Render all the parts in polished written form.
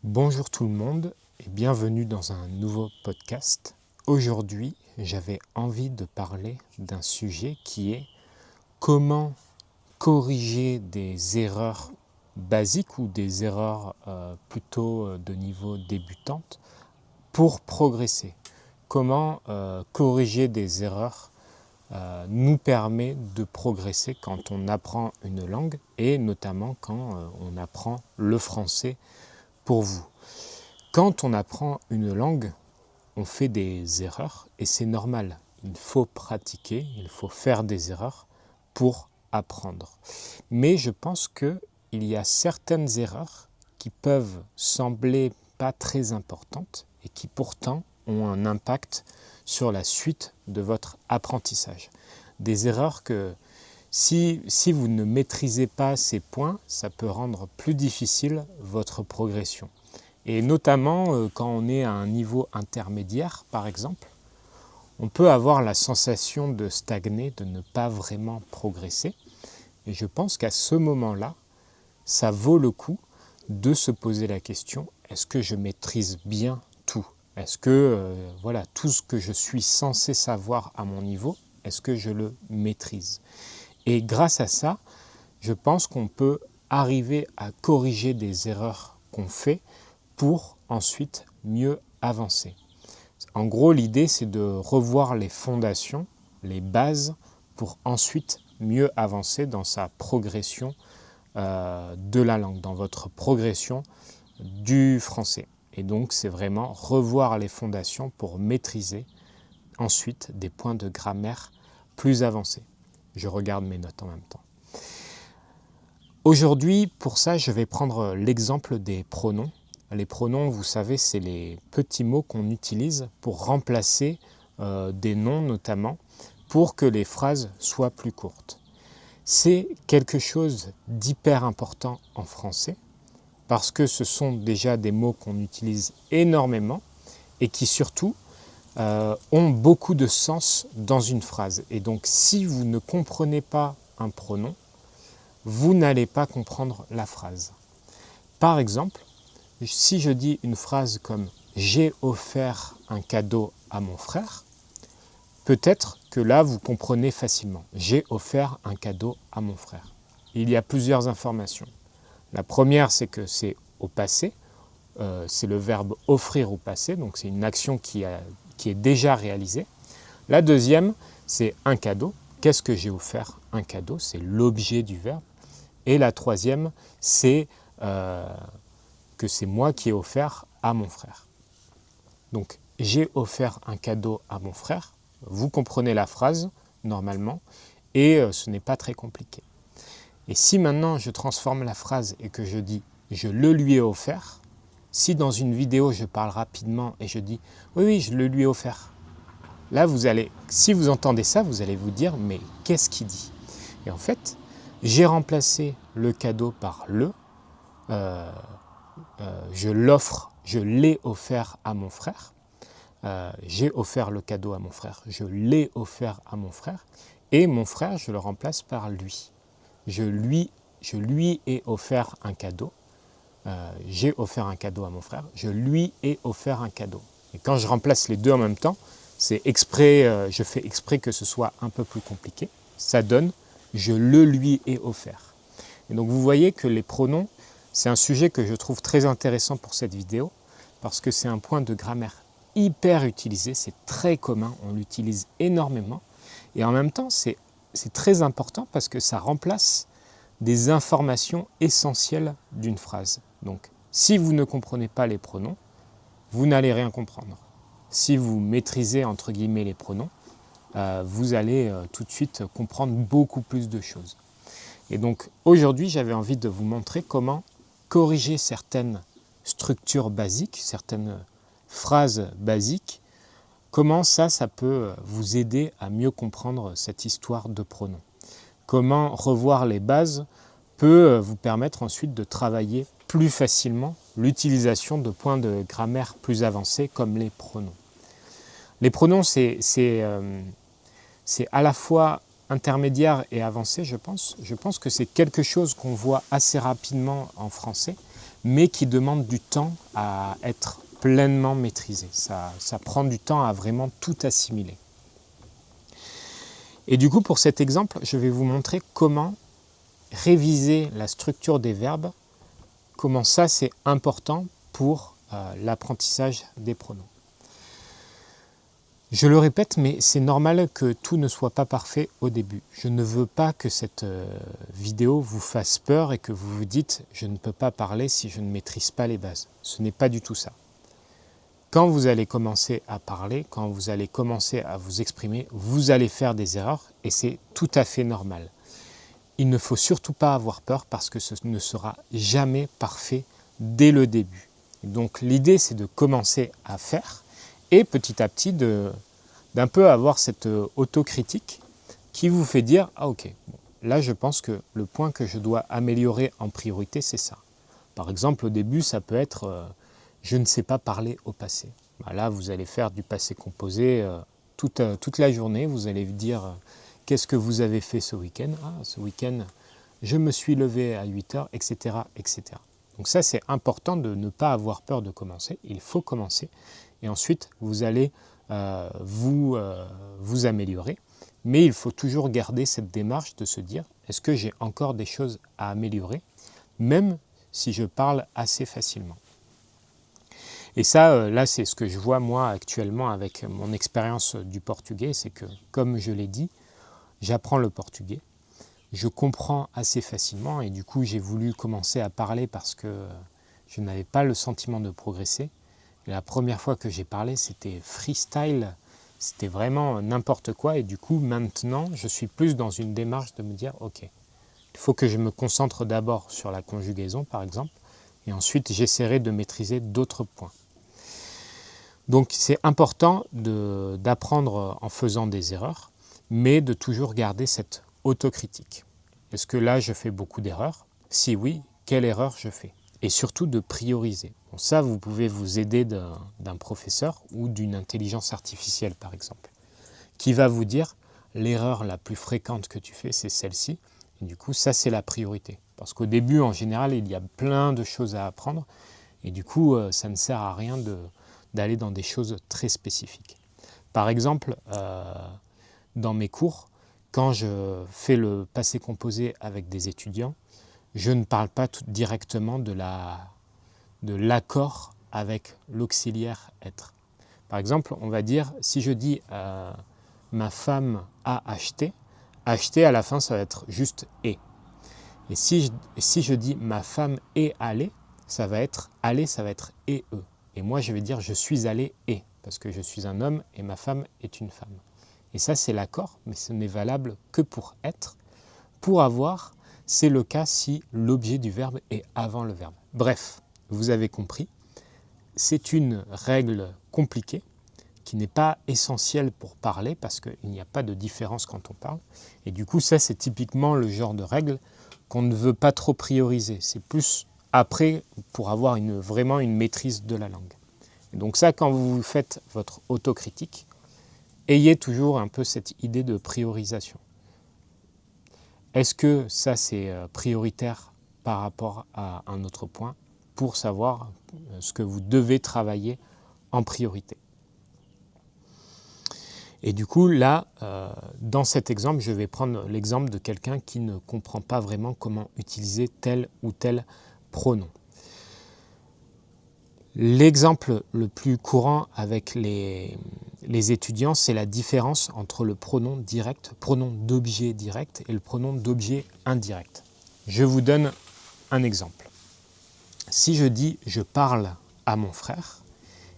Bonjour tout le monde et bienvenue dans un nouveau podcast. Aujourd'hui, j'avais envie de parler d'un sujet qui est comment corriger des erreurs basiques ou des erreurs plutôt de niveau débutante pour progresser. Comment corriger des erreurs nous permet de progresser quand on apprend une langue et notamment quand on apprend le français pour vous. Quand on apprend une langue, on fait des erreurs et c'est normal. Il faut pratiquer, il faut faire des erreurs pour apprendre. Mais je pense qu'il y a certaines erreurs qui peuvent sembler pas très importantes et qui pourtant ont un impact sur la suite de votre apprentissage. Des erreurs que si vous ne maîtrisez pas ces points, ça peut rendre plus difficile votre progression. Et notamment quand on est à un niveau intermédiaire, par exemple, on peut avoir la sensation de stagner, de ne pas vraiment progresser. Et je pense qu'à ce moment-là, ça vaut le coup de se poser la question, est-ce que je maîtrise bien tout? Est-ce que tout ce que je suis censé savoir à mon niveau, est-ce que je le maîtrise? Et grâce à ça, je pense qu'on peut arriver à corriger des erreurs qu'on fait pour ensuite mieux avancer. En gros, l'idée, c'est de revoir les fondations, les bases, pour ensuite mieux avancer dans sa progression de la langue, dans votre progression du français. Et donc, c'est vraiment revoir les fondations pour maîtriser ensuite des points de grammaire plus avancés. Je regarde mes notes en même temps. Aujourd'hui, pour ça, je vais prendre l'exemple des pronoms. Les pronoms, vous savez, c'est les petits mots qu'on utilise pour remplacer des noms notamment, pour que les phrases soient plus courtes. C'est quelque chose d'hyper important en français, parce que ce sont déjà des mots qu'on utilise énormément et qui surtout ont beaucoup de sens dans une phrase. Et donc, si vous ne comprenez pas un pronom, vous n'allez pas comprendre la phrase. Par exemple, si je dis une phrase comme « j'ai offert un cadeau à mon frère », peut-être que là, vous comprenez facilement. « J'ai offert un cadeau à mon frère ». Il y a plusieurs informations. La première, c'est que c'est au passé. C'est le verbe « offrir » au passé, donc c'est une action qui est déjà réalisée. La deuxième, c'est un cadeau. Qu'est-ce que j'ai offert? Un cadeau, c'est l'objet du verbe. Et la troisième, c'est que c'est moi qui ai offert à mon frère. Donc, j'ai offert un cadeau à mon frère. Vous comprenez la phrase, normalement, et ce n'est pas très compliqué. Et si maintenant je transforme la phrase et que je dis « je le lui ai offert », si dans une vidéo je parle rapidement et je dis « oui, je le lui ai offert », là, si vous entendez ça, vous allez vous dire « mais qu'est-ce qu'il dit ?» Et en fait, j'ai remplacé le cadeau par le. Je l'ai offert à mon frère. J'ai offert le cadeau à mon frère. Je l'ai offert à mon frère. Et mon frère, je le remplace par lui. Je lui ai offert un cadeau. J'ai offert un cadeau à mon frère. Je lui ai offert un cadeau. Et quand je remplace les deux en même temps, c'est exprès, je fais exprès que ce soit un peu plus compliqué. Ça donne « je le lui ai offert ». Et donc vous voyez que les pronoms, c'est un sujet que je trouve très intéressant pour cette vidéo parce que c'est un point de grammaire hyper utilisé, c'est très commun, on l'utilise énormément et en même temps c'est très important parce que ça remplace des informations essentielles d'une phrase. Donc si vous ne comprenez pas les pronoms, vous n'allez rien comprendre. Si vous maîtrisez entre guillemets les pronoms, vous allez tout de suite comprendre beaucoup plus de choses. Et donc aujourd'hui, j'avais envie de vous montrer comment corriger certaines structures basiques, certaines phrases basiques, comment ça peut vous aider à mieux comprendre cette histoire de pronoms. Comment revoir les bases peut vous permettre ensuite de travailler plus facilement l'utilisation de points de grammaire plus avancés comme les pronoms. Les pronoms, c'est à la fois intermédiaire et avancé, je pense. Je pense que c'est quelque chose qu'on voit assez rapidement en français, mais qui demande du temps à être pleinement maîtrisé. Ça prend du temps à vraiment tout assimiler. Et du coup, pour cet exemple, je vais vous montrer comment réviser la structure des verbes, comment ça c'est important pour l'apprentissage des pronoms. Je le répète, mais c'est normal que tout ne soit pas parfait au début. Je ne veux pas que cette vidéo vous fasse peur et que vous vous dites « je ne peux pas parler si je ne maîtrise pas les bases ». Ce n'est pas du tout ça. Quand vous allez commencer à parler, quand vous allez commencer à vous exprimer, vous allez faire des erreurs et c'est tout à fait normal. Il ne faut surtout pas avoir peur parce que ce ne sera jamais parfait dès le début. Donc l'idée c'est de commencer à faire et petit à petit d'un peu avoir cette autocritique qui vous fait dire « Ah ok, bon, là je pense que le point que je dois améliorer en priorité c'est ça ». Par exemple au début ça peut être je ne sais pas parler au passé ». Là vous allez faire du passé composé toute la journée, vous allez dire qu'est-ce que vous avez fait ce week-end ? Ah, ce week-end je me suis levé à 8h, etc., etc. Donc ça c'est important de ne pas avoir peur de commencer, il faut commencer. Et ensuite, vous allez vous améliorer. Mais il faut toujours garder cette démarche de se dire, est-ce que j'ai encore des choses à améliorer, même si je parle assez facilement. Et ça, là, c'est ce que je vois moi actuellement avec mon expérience du portugais, c'est que, comme je l'ai dit, j'apprends le portugais, je comprends assez facilement et du coup, j'ai voulu commencer à parler parce que je n'avais pas le sentiment de progresser. Et la première fois que j'ai parlé, c'était freestyle, c'était vraiment n'importe quoi. Et du coup, maintenant, je suis plus dans une démarche de me dire, ok, il faut que je me concentre d'abord sur la conjugaison, par exemple, et ensuite, j'essaierai de maîtriser d'autres points. Donc, c'est important d'apprendre en faisant des erreurs, mais de toujours garder cette autocritique. Est-ce que là, je fais beaucoup d'erreurs ? Si oui, quelle erreur je fais ? Et surtout de prioriser. Bon, ça, vous pouvez vous aider d'un professeur ou d'une intelligence artificielle, par exemple, qui va vous dire l'erreur la plus fréquente que tu fais, c'est celle-ci. Et du coup, ça, c'est la priorité. Parce qu'au début, en général, il y a plein de choses à apprendre. Et du coup, ça ne sert à rien d'aller dans des choses très spécifiques. Par exemple, dans mes cours, quand je fais le passé composé avec des étudiants, je ne parle pas directement de l'accord avec l'auxiliaire être. Par exemple, on va dire, si je dis ma femme a acheté, acheter à la fin ça va être juste et. Et si je dis ma femme est allée, ça va être aller, ça va être et eux. Et moi je vais dire je suis allé et, parce que je suis un homme et ma femme est une femme. Et ça c'est l'accord, mais ce n'est valable que pour être. Pour avoir, c'est le cas si l'objet du verbe est avant le verbe. Bref, vous avez compris, c'est une règle compliquée qui n'est pas essentielle pour parler parce qu'il n'y a pas de différence quand on parle. Et du coup, ça, c'est typiquement le genre de règle qu'on ne veut pas trop prioriser. C'est plus après pour avoir vraiment une maîtrise de la langue. Et donc ça, quand vous faites votre autocritique, ayez toujours un peu cette idée de priorisation. Est-ce que ça, c'est prioritaire par rapport à un autre point pour savoir ce que vous devez travailler en priorité? Et du coup, là, dans cet exemple, je vais prendre l'exemple de quelqu'un qui ne comprend pas vraiment comment utiliser tel ou tel pronom. L'exemple le plus courant avec les étudiants, c'est la différence entre le pronom direct, pronom d'objet direct et le pronom d'objet indirect. Je vous donne un exemple. Si je dis « je parle à mon frère »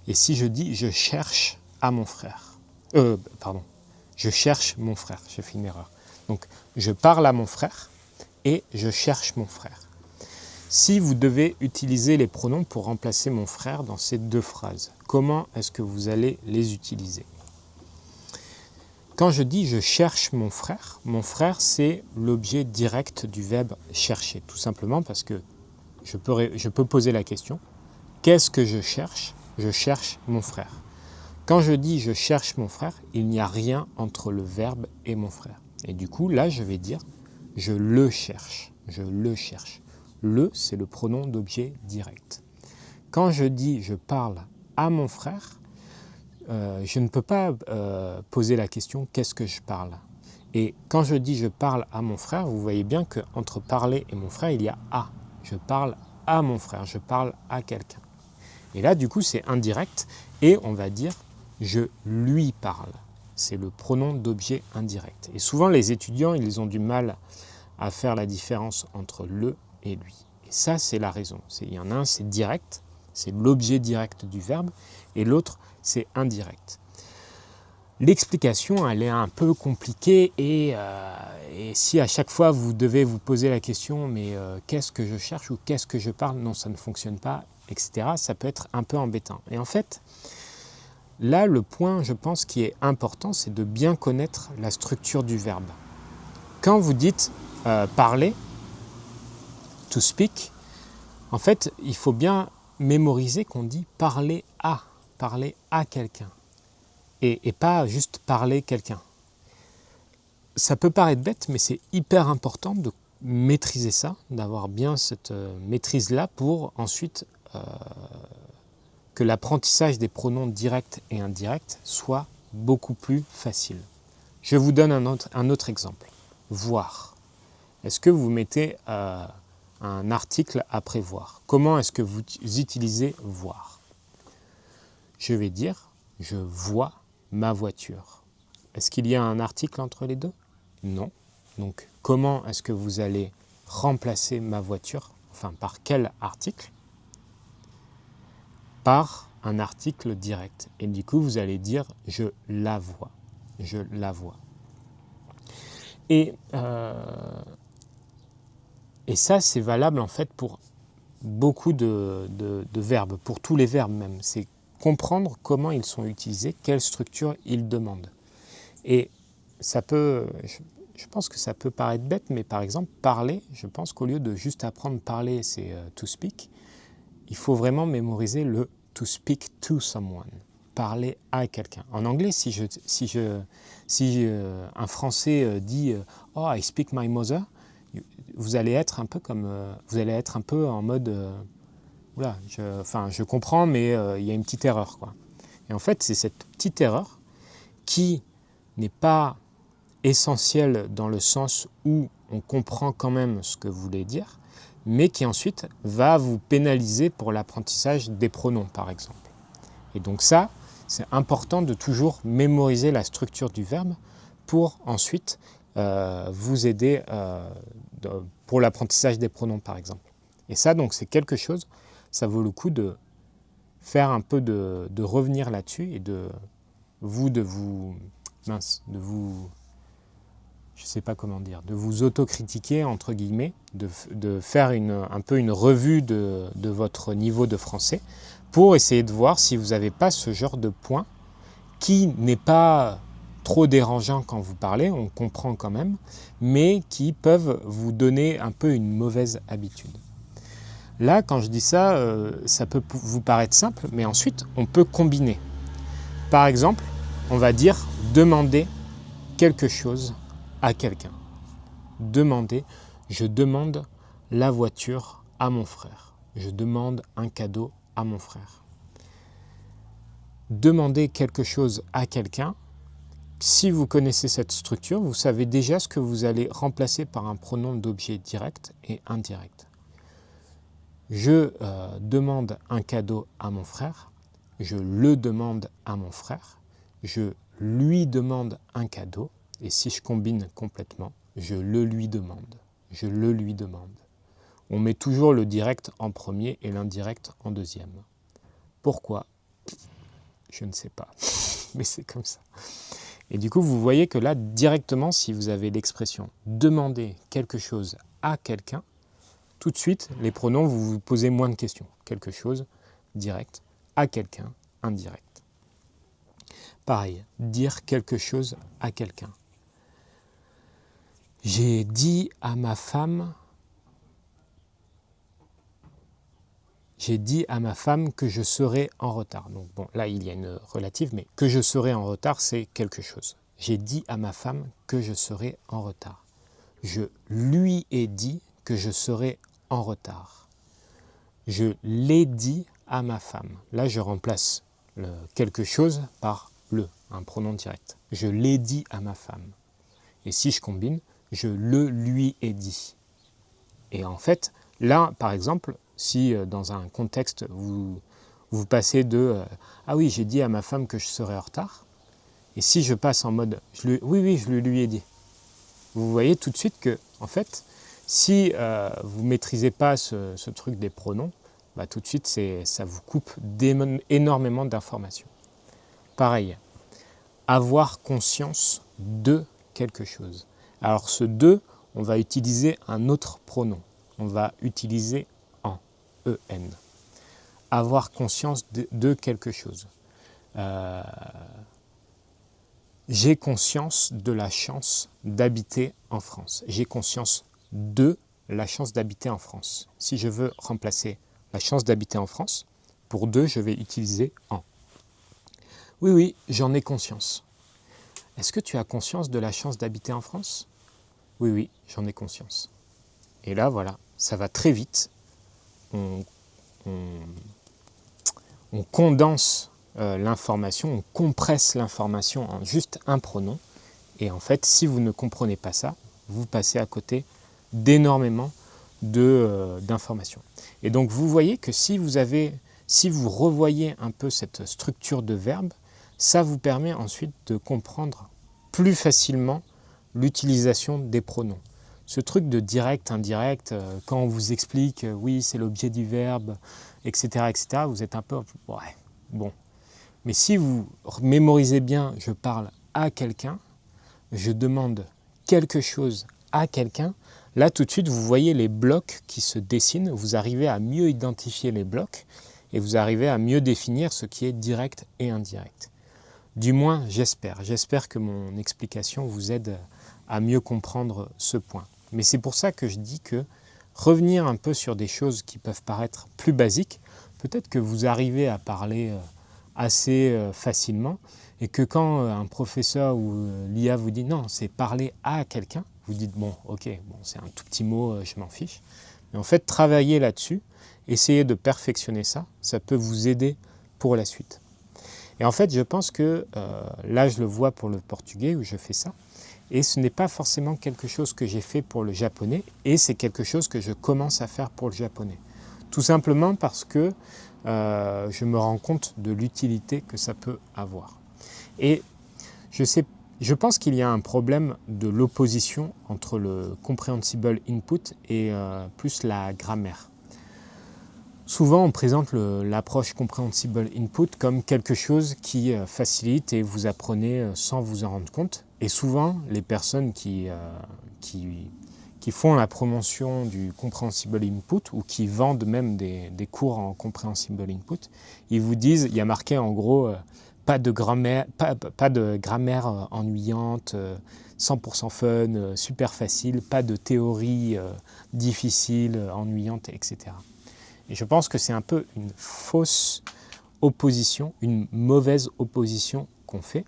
et si je dis « je cherche à mon frère », je cherche mon frère, j'ai fait une erreur. Donc, je parle à mon frère et je cherche mon frère. Si vous devez utiliser les pronoms pour remplacer mon frère dans ces deux phrases, comment est-ce que vous allez les utiliser ? Quand je dis je cherche mon frère c'est l'objet direct du verbe chercher, tout simplement parce que je peux poser la question, qu'est-ce que je cherche ? Je cherche mon frère. Quand je dis je cherche mon frère, il n'y a rien entre le verbe et mon frère. Et du coup, là, je vais dire je le cherche, je le cherche. Le, c'est le pronom d'objet direct. Quand je dis « je parle à mon frère », je ne peux pas poser la question « qu'est-ce que je parle ?» Et quand je dis « je parle à mon frère », vous voyez bien qu'entre parler et mon frère, il y a « à ». Je parle à mon frère, je parle à quelqu'un. Et là, du coup, c'est indirect et on va dire « je lui parle ». C'est le pronom d'objet indirect. Et souvent, les étudiants, ils ont du mal à faire la différence entre le et lui. Et ça, c'est la raison. Il y en a un, c'est direct, c'est l'objet direct du verbe, et l'autre, c'est indirect. L'explication, elle est un peu compliquée et si à chaque fois vous devez vous poser la question mais qu'est-ce que je cherche ou qu'est-ce que je parle, non ça ne fonctionne pas, etc. Ça peut être un peu embêtant. Et en fait, là le point je pense qui est important, c'est de bien connaître la structure du verbe. Quand vous dites parler, to speak, en fait il faut bien mémoriser qu'on dit parler à quelqu'un. Et pas juste parler quelqu'un. Ça peut paraître bête, mais c'est hyper important de maîtriser ça, d'avoir bien cette maîtrise-là pour ensuite que l'apprentissage des pronoms directs et indirects soit beaucoup plus facile. Je vous donne un autre exemple. Voir. Est-ce que vous mettez un article après voir? Comment est-ce que vous utilisez voir? Je vais dire « je vois » ma voiture. Est-ce qu'il y a un article entre les deux? Non. Donc, comment est-ce que vous allez remplacer ma voiture? Enfin, par quel article? Par un article direct. Et du coup, vous allez dire « je la vois ». Je la vois. Et ça, c'est valable en fait pour beaucoup de verbes, pour tous les verbes même. C'est comprendre comment ils sont utilisés, quelle structure ils demandent. Et ça peut, je pense que ça peut paraître bête, mais par exemple, parler, je pense qu'au lieu de juste apprendre parler, c'est to speak, il faut vraiment mémoriser le to speak to someone, parler à quelqu'un. En anglais, si un Français dit « Oh, I speak my mother », vous allez être un peu en mode oula, je comprends, mais il y a une petite erreur, quoi. Et en fait, c'est cette petite erreur qui n'est pas essentielle dans le sens où on comprend quand même ce que vous voulez dire, mais qui ensuite va vous pénaliser pour l'apprentissage des pronoms, par exemple. Et donc ça, c'est important de toujours mémoriser la structure du verbe pour ensuite vous aider pour l'apprentissage des pronoms, par exemple. Et ça, donc, c'est quelque chose, ça vaut le coup de faire un peu de revenir là-dessus et de vous autocritiquer, entre guillemets, de faire un peu une revue de votre niveau de français pour essayer de voir si vous n'avez pas ce genre de point qui n'est pas trop dérangeant quand vous parlez, on comprend quand même, mais qui peuvent vous donner un peu une mauvaise habitude. Là, quand je dis ça, ça peut vous paraître simple, mais ensuite, on peut combiner. Par exemple, on va dire demander quelque chose à quelqu'un. Demander, je demande la voiture à mon frère. Je demande un cadeau à mon frère. Demander quelque chose à quelqu'un, si vous connaissez cette structure, vous savez déjà ce que vous allez remplacer par un pronom d'objet direct et indirect. Je demande un cadeau à mon frère, je le demande à mon frère, je lui demande un cadeau, et si je combine complètement, je le lui demande. Je le lui demande. On met toujours le direct en premier et l'indirect en deuxième. Pourquoi? Je ne sais pas, mais c'est comme ça. Et du coup, vous voyez que là, directement, si vous avez l'expression « demander quelque chose à quelqu'un », tout de suite, les pronoms, vous vous posez moins de questions. Quelque chose, direct, à quelqu'un, indirect. Pareil, dire quelque chose à quelqu'un. J'ai dit à ma femme que je serais en retard. Donc bon, là, il y a une relative, mais que je serais en retard, c'est quelque chose. J'ai dit à ma femme que je serais en retard. Je lui ai dit que je serais en retard. Je l'ai dit à ma femme. Là, je remplace quelque chose par le, un pronom direct. Je l'ai dit à ma femme. Et si je combine, je le lui ai dit. Et en fait, là, par exemple, si dans un contexte, vous passez de ah oui, j'ai dit à ma femme que je serais en retard », et si je passe en mode oui, je le lui ai dit. Vous voyez tout de suite que, en fait, si vous ne maîtrisez pas ce truc des pronoms, bah, tout de suite, ça vous coupe énormément d'informations. Pareil, avoir conscience de quelque chose. Alors ce de, on va utiliser un autre pronom. On va utiliser en, en. Avoir conscience de quelque chose. J'ai conscience de la chance d'habiter en France. J'ai conscience de la chance d'habiter en France. Si je veux remplacer la chance d'habiter en France, pour de, je vais utiliser en. Oui, j'en ai conscience. Est-ce que tu as conscience de la chance d'habiter en France ? Oui, j'en ai conscience. Et là, voilà, ça va très vite. On condense l'information, on compresse l'information en juste un pronom. Et en fait, si vous ne comprenez pas ça, vous passez à côté d'énormément d'informations. Et donc, vous voyez que si vous revoyez un peu cette structure de verbe, ça vous permet ensuite de comprendre plus facilement l'utilisation des pronoms. Ce truc de direct, indirect, quand on vous explique, oui, c'est l'objet du verbe, etc., vous êtes un peu, ouais, bon. Mais si vous mémorisez bien, je parle à quelqu'un, je demande quelque chose à quelqu'un, là tout de suite vous voyez les blocs qui se dessinent, vous arrivez à mieux identifier les blocs et vous arrivez à mieux définir ce qui est direct et indirect. Du moins, j'espère. J'espère que mon explication vous aide à mieux comprendre ce point. Mais c'est pour ça que je dis que revenir un peu sur des choses qui peuvent paraître plus basiques, peut-être que vous arrivez à parler assez facilement et que quand un professeur ou l'IA vous dit non, c'est parler à quelqu'un, vous dites bon, ok, c'est un tout petit mot, je m'en fiche. Mais en fait, travailler là-dessus, essayer de perfectionner ça, ça peut vous aider pour la suite. Et en fait, je pense que là, je le vois pour le portugais où je fais ça. Et ce n'est pas forcément quelque chose que j'ai fait pour le japonais. Et c'est quelque chose que je commence à faire pour le japonais. Tout simplement parce que je me rends compte de l'utilité que ça peut avoir. Et je pense qu'il y a un problème de l'opposition entre le comprehensible input et plus la grammaire. Souvent, on présente l'approche comprehensible input comme quelque chose qui facilite et vous apprenez sans vous en rendre compte. Et souvent, les personnes qui font la promotion du comprehensible input ou qui vendent même des cours en comprehensible input, ils vous disent, il y a marqué en gros, pas de grammaire ennuyante, 100% fun, super facile, pas de théorie difficile, ennuyante, etc. Et je pense que c'est un peu une fausse opposition, une mauvaise opposition qu'on fait,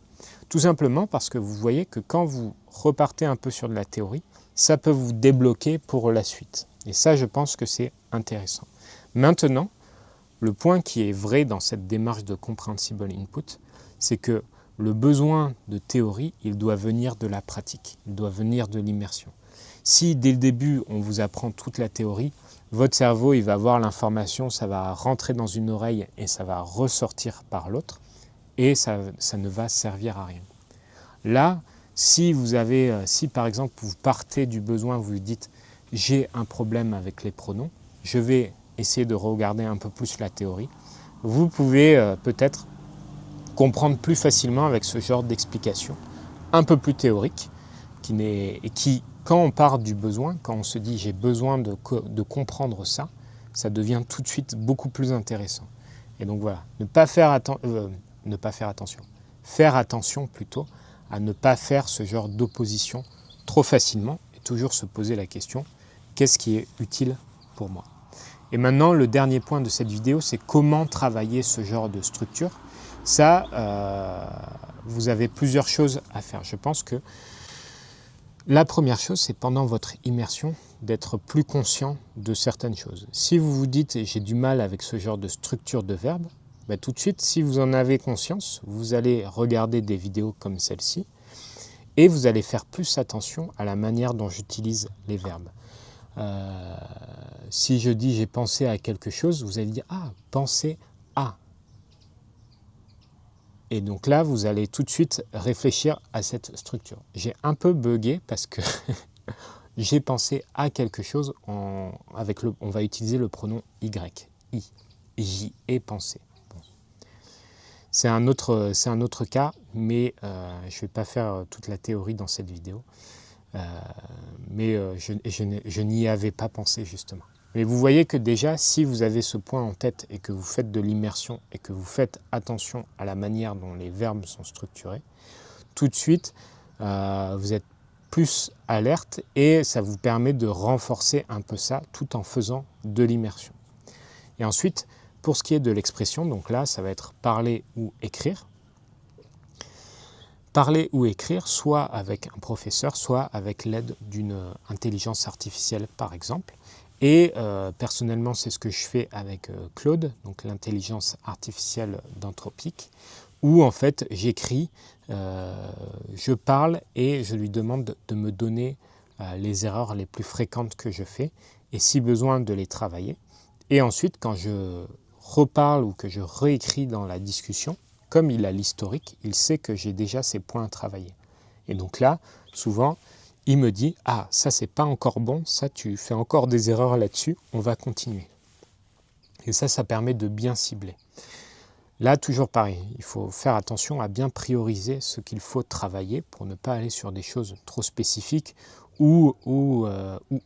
tout simplement parce que vous voyez que quand vous repartez un peu sur de la théorie, ça peut vous débloquer pour la suite. Et ça, je pense que c'est intéressant. Maintenant, le point qui est vrai dans cette démarche de comprehensible input, c'est que le besoin de théorie, il doit venir de la pratique, il doit venir de l'immersion. Si dès le début, on vous apprend toute la théorie, votre cerveau, il va voir l'information, ça va rentrer dans une oreille et ça va ressortir par l'autre et ça ne va servir à rien. Là, si par exemple vous partez du besoin, vous dites j'ai un problème avec les pronoms, je vais essayer de regarder un peu plus la théorie, vous pouvez peut-être comprendre plus facilement avec ce genre d'explication un peu plus théorique qui, quand on part du besoin, quand on se dit j'ai besoin de comprendre ça, ça devient tout de suite beaucoup plus intéressant. Et donc voilà, faire attention plutôt à ne pas faire ce genre d'opposition trop facilement et toujours se poser la question, qu'est-ce qui est utile pour moi ? Et maintenant, le dernier point de cette vidéo, c'est comment travailler ce genre de structure. Ça, vous avez plusieurs choses à faire. Je pense que La première chose, c'est pendant votre immersion d'être plus conscient de certaines choses. Si vous vous dites « j'ai du mal avec ce genre de structure de verbe », tout de suite, si vous en avez conscience, vous allez regarder des vidéos comme celle-ci et vous allez faire plus attention à la manière dont j'utilise les verbes. Si je dis « j'ai pensé à quelque chose », vous allez dire « ah, penser à ». Et donc là, vous allez tout de suite réfléchir à cette structure. J'ai un peu bugué parce que j'ai pensé à quelque chose, on va utiliser le pronom Y, I. J'y ai pensé. Bon. C'est un autre cas, mais je ne vais pas faire toute la théorie dans cette vidéo. Mais je n'y avais pas pensé justement. Mais vous voyez que déjà, si vous avez ce point en tête et que vous faites de l'immersion et que vous faites attention à la manière dont les verbes sont structurés, tout de suite, vous êtes plus alerte et ça vous permet de renforcer un peu ça tout en faisant de l'immersion. Et ensuite, pour ce qui est de l'expression, donc là, ça va être parler ou écrire. Parler ou écrire, soit avec un professeur, soit avec l'aide d'une intelligence artificielle, par exemple. Et personnellement, c'est ce que je fais avec Claude, donc l'intelligence artificielle d'Anthropic, où en fait j'écris, je parle et je lui demande de me donner les erreurs les plus fréquentes que je fais et si besoin de les travailler. Et ensuite, quand je reparle ou que je réécris dans la discussion, comme il a l'historique, il sait que j'ai déjà ces points à travailler. Et donc là, souvent, il me dit « Ah, ça c'est pas encore bon, ça tu fais encore des erreurs là-dessus, on va continuer ». Et ça permet de bien cibler. Là, toujours pareil, il faut faire attention à bien prioriser ce qu'il faut travailler pour ne pas aller sur des choses trop spécifiques ou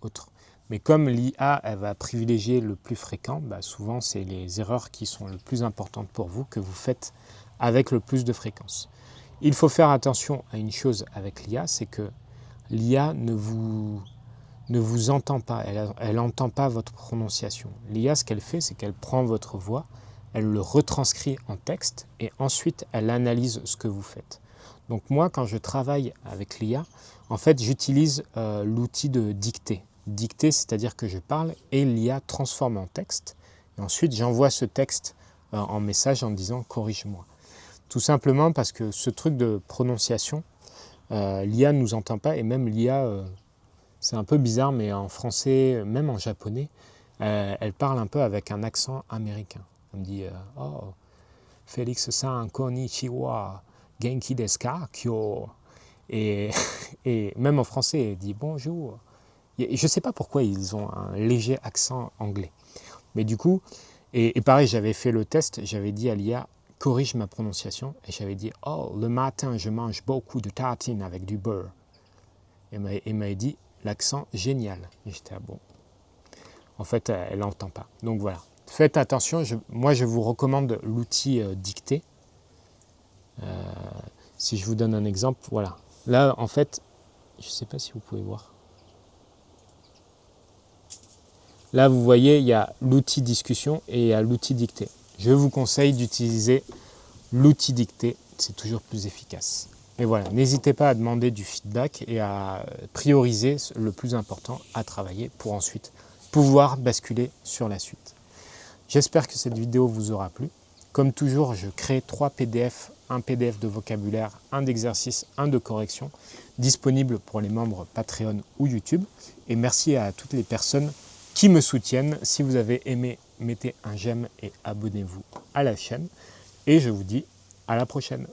autres. Mais comme l'IA, elle va privilégier le plus fréquent, souvent c'est les erreurs qui sont les plus importantes pour vous que vous faites avec le plus de fréquence. Il faut faire attention à une chose avec l'IA, c'est que l'IA ne vous entend pas, elle n'entend pas votre prononciation. L'IA, ce qu'elle fait, c'est qu'elle prend votre voix, elle le retranscrit en texte et ensuite elle analyse ce que vous faites. Donc moi, quand je travaille avec l'IA, en fait, j'utilise l'outil de dictée. Dictée, c'est-à-dire que je parle et l'IA transforme en texte. Et ensuite, j'envoie ce texte en message en disant « corrige-moi ». Tout simplement parce que ce truc de prononciation, l'IA ne nous entend pas et même l'IA, c'est un peu bizarre, mais en français, même en japonais, elle parle un peu avec un accent américain. Elle me dit « Oh, Félix-san, konnichiwa, genki desu ka, kyo ?» Et même en français, elle dit « bonjour ». Je ne sais pas pourquoi ils ont un léger accent anglais. Mais du coup, et pareil, j'avais fait le test, j'avais dit à l'IA « corrige ma prononciation » et j'avais dit « oh, le matin, je mange beaucoup de tartines avec du beurre ». Et elle m'avait dit « l'accent génial ». Et j'étais « bon ». En fait, elle n'entend pas. Donc voilà. Faites attention, moi je vous recommande l'outil dictée. Si je vous donne un exemple, voilà. Là, en fait, je ne sais pas si vous pouvez voir. Là, vous voyez, il y a l'outil discussion et il y a l'outil dictée. Je vous conseille d'utiliser l'outil dictée, c'est toujours plus efficace. Et voilà, n'hésitez pas à demander du feedback et à prioriser le plus important à travailler pour ensuite pouvoir basculer sur la suite. J'espère que cette vidéo vous aura plu. Comme toujours, je crée 3 PDF, un PDF de vocabulaire, un d'exercice, un de correction, disponible pour les membres Patreon ou YouTube. Et merci à toutes les personnes qui me soutiennent. Si vous avez aimé, mettez un j'aime et abonnez-vous à la chaîne. Et je vous dis à la prochaine.